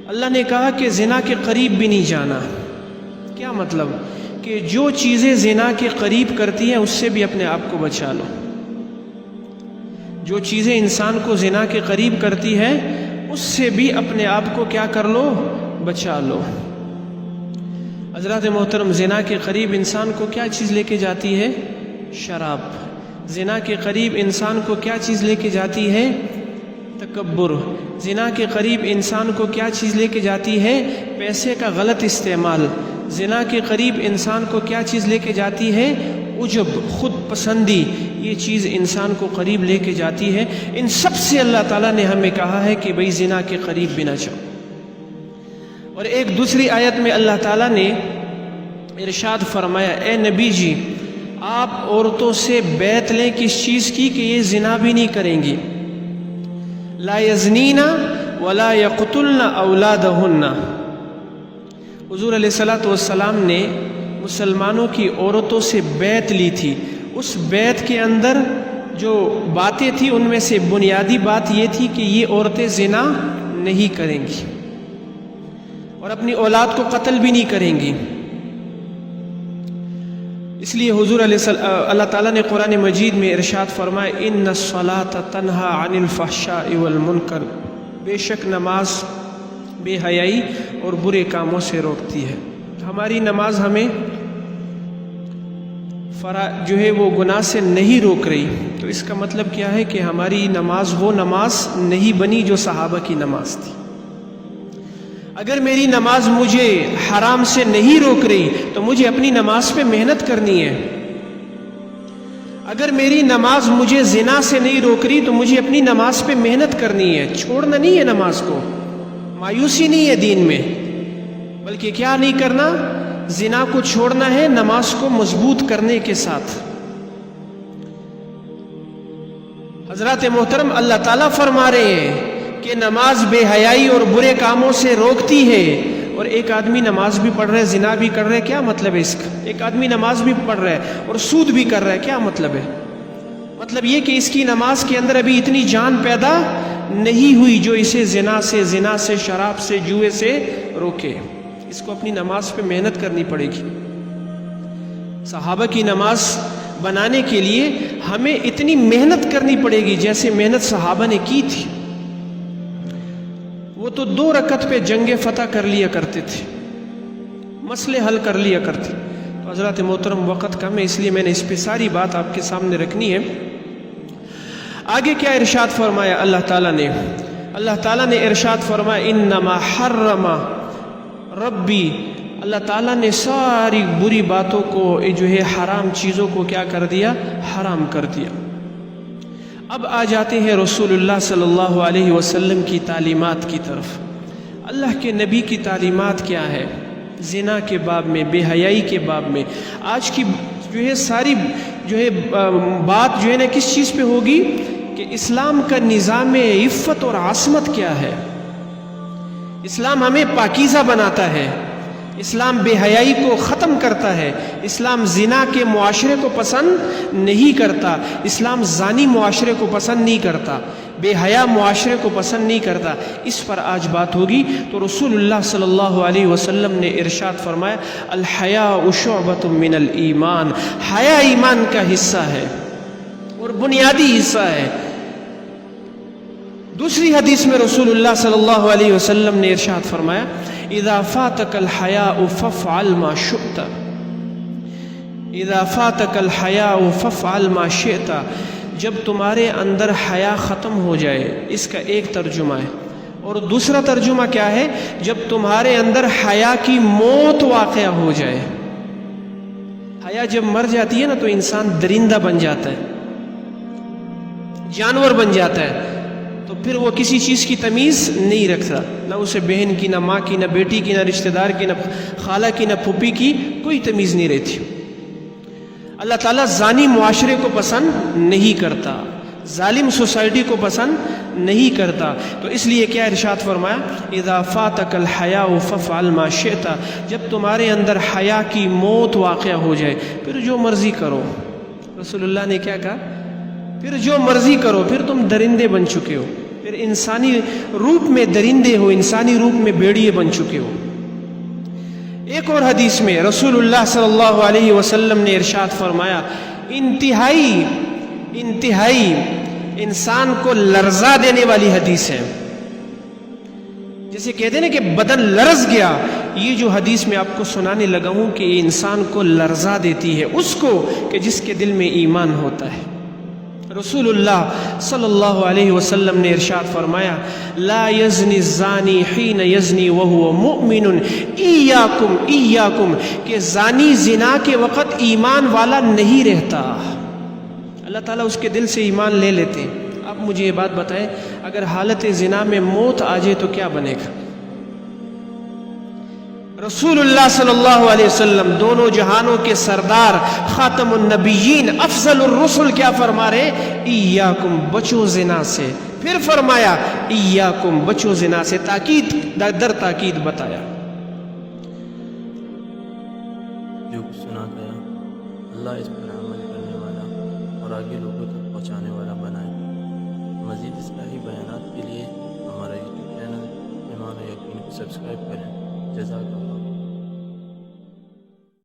اللہ نے کہا کہ زنا کے قریب بھی نہیں جانا. کیا مطلب؟ کہ جو چیزیں زنا کے قریب کرتی ہیں اس سے بھی اپنے آپ کو بچا لو. جو چیزیں انسان کو زنا کے قریب کرتی ہے اس سے بھی اپنے آپ کو کیا کر لو؟ بچا لو. حضرات محترم، زنا کے قریب انسان کو کیا چیز لے کے جاتی ہے؟ شراب. زنا کے قریب انسان کو کیا چیز لے کے جاتی ہے؟ تکبر. زنا کے قریب انسان کو کیا چیز لے کے جاتی ہے؟ پیسے کا غلط استعمال. زنا کے قریب انسان کو کیا چیز لے کے جاتی ہے؟ عجب، خود پسندی. یہ چیز انسان کو قریب لے کے جاتی ہے. ان سب سے اللہ تعالیٰ نے ہمیں کہا ہے کہ بھئی زنا کے قریب بھی نہ جاؤ. اور ایک دوسری آیت میں اللہ تعالیٰ نے ارشاد فرمایا، اے نبی جی آپ عورتوں سے بیعت لیں کس چیز کی؟ کہ یہ زنا بھی نہیں کریں گی. لا یزنین ولا یقتلن اولادہن. حضور علیہ الصلوۃ والسلام نے مسلمانوں کی عورتوں سے بیعت لی تھی. اس بیعت کے اندر جو باتیں تھیں ان میں سے بنیادی بات یہ تھی کہ یہ عورتیں زنا نہیں کریں گی اور اپنی اولاد کو قتل بھی نہیں کریں گی. اس لیے حضور اللہ تعالیٰ نے قرآن مجید میں ارشاد فرمایا، ان الصلاۃ تنہا عن الفحشاء والمنکر. بے شک نماز بے حیائی اور برے کاموں سے روکتی ہے. ہماری نماز ہمیں جو ہے وہ گناہ سے نہیں روک رہی. تو اس کا مطلب کیا ہے کہ ہماری نماز وہ نماز نہیں بنی جو صحابہ کی نماز تھی. اگر میری نماز مجھے حرام سے نہیں روک رہی تو مجھے اپنی نماز پہ محنت کرنی ہے. اگر میری نماز مجھے زنا سے نہیں روک رہی تو مجھے اپنی نماز پہ محنت کرنی ہے. چھوڑنا نہیں ہے نماز کو، مایوسی نہیں ہے دین میں، بلکہ کیا نہیں کرنا؟ زنا کو چھوڑنا ہے نماز کو مضبوط کرنے کے ساتھ. حضرات محترم، اللہ تعالیٰ فرما رہے ہیں کہ نماز بے حیائی اور برے کاموں سے روکتی ہے. اور ایک آدمی نماز بھی پڑھ رہا ہے، زنا بھی کر رہا ہے، کیا مطلب ہے اس کا؟ ایک آدمی نماز بھی پڑھ رہا ہے اور سود بھی کر رہا ہے، کیا مطلب ہے؟ مطلب یہ کہ اس کی نماز کے اندر ابھی اتنی جان پیدا نہیں ہوئی جو اسے زنا سے، شراب سے، جوئے سے روکے. اس کو اپنی نماز پہ محنت کرنی پڑے گی. صحابہ کی نماز بنانے کے لیے ہمیں اتنی محنت کرنی پڑے گی جیسے محنت صحابہ نے کی تھی. وہ تو 2 رکعت پہ جنگ فتح کر لیا کرتے تھے، مسئلے حل کر لیا کرتے. تو حضرات محترم وقت کم ہے، اس لیے میں نے اس پہ ساری بات آپ کے سامنے رکھنی ہے. آگے کیا ارشاد فرمایا اللہ تعالیٰ نے؟ اللہ تعالیٰ نے ارشاد فرمایا، انما حرم ربی. اللہ تعالیٰ نے ساری بری باتوں کو جو ہے حرام چیزوں کو کیا کر دیا؟ حرام کر دیا. اب آ جاتے ہیں رسول اللہ صلی اللہ علیہ وسلم کی تعلیمات کی طرف. اللہ کے نبی کی تعلیمات کیا ہے زنا کے باب میں، بے حیائی کے باب میں؟ آج کی جو ہے ساری جو ہے بات جو ہے نا کس چیز پہ ہوگی؟ کہ اسلام کا نظام عفت اور عصمت کیا ہے. اسلام ہمیں پاکیزہ بناتا ہے، اسلام بے حیائی کو ختم کرتا ہے، اسلام زنا کے معاشرے کو پسند نہیں کرتا، اسلام زانی معاشرے کو پسند نہیں کرتا، بے حیا معاشرے کو پسند نہیں کرتا. اس پر آج بات ہوگی. تو رسول اللہ صلی اللہ علیہ وسلم نے ارشاد فرمایا، الحیاء شعبۃ من الایمان. حیا ایمان کا حصہ ہے اور بنیادی حصہ ہے. دوسری حدیث میں رسول اللہ صلی اللہ علیہ وسلم نے ارشاد فرمایا، اذا فاتك الحیاء فافعل ما شئت. اذا فاتك الحیاء فافعل ما شئت. جب تمہارے اندر حیا ختم ہو جائے، اس کا ایک ترجمہ ہے. اور دوسرا ترجمہ کیا ہے؟ جب تمہارے اندر حیا کی موت واقع ہو جائے. حیا جب مر جاتی ہے نا تو انسان درندہ بن جاتا ہے، جانور بن جاتا ہے. تو پھر وہ کسی چیز کی تمیز نہیں رکھتا، نہ اسے بہن کی، نہ ماں کی، نہ بیٹی کی، نہ رشتہ دار کی، نہ خالہ کی، نہ پھوپھی کی، کوئی تمیز نہیں رہتی. اللہ تعالیٰ زانی معاشرے کو پسند نہیں کرتا، ظالم سوسائٹی کو پسند نہیں کرتا. تو اس لیے کیا ارشاد فرمایا، اذا فاتك الحیاء فافعل ما شئت. جب تمہارے اندر حیا کی موت واقع ہو جائے پھر جو مرضی کرو. رسول اللہ نے کیا کہا؟ پھر جو مرضی کرو، پھر تم درندے بن چکے ہو. پھر انسانی روپ میں درندے ہو، انسانی روپ میں بھیڑیے بن چکے ہو۔ ایک اور حدیث میں رسول اللہ صلی اللہ علیہ وسلم نے ارشاد فرمایا، انتہائی انسان کو لرزا دینے والی حدیث ہے، جیسے کہتے ہیں نا کہ بدن لرز گیا، یہ جو حدیث میں آپ کو سنانے لگا ہوں کہ یہ انسان کو لرزا دیتی ہے، اس کو کہ جس کے دل میں ایمان ہوتا ہے۔ رسول اللہ صلی اللہ علیہ وسلم نے ارشاد فرمایا، لا یزنی الزانی حین یزنی وہو مؤمن ایاکم، کہ زانی زنا کے وقت ایمان والا نہیں رہتا، اللہ تعالیٰ اس کے دل سے ایمان لے لیتے ہیں۔ اب مجھے یہ بات بتائیں، اگر حالت زنا میں موت آ جائے تو کیا بنے گا؟ رسول اللہ صلی اللہ علیہ وسلم دونوں جہانوں کے سردار، خاتم النبیین، افضل الرسل کیا فرما رہے؟ ایاکم، بچو زنا سے۔ پھر فرمایا ایاکم، بچو زنا سے، تاکید در تاکید بتایا۔ جو کچھ سنا گیا اللہ اس پر عمل کرنے والا اور آگے لوگوں تک پہنچانے والا بنائے۔ مزید اصلاحی بیانات کے لیے ہمارا یوٹیوب چینل ایمان و یقین کو سبسکرائب کریں۔ جزاک اللہ۔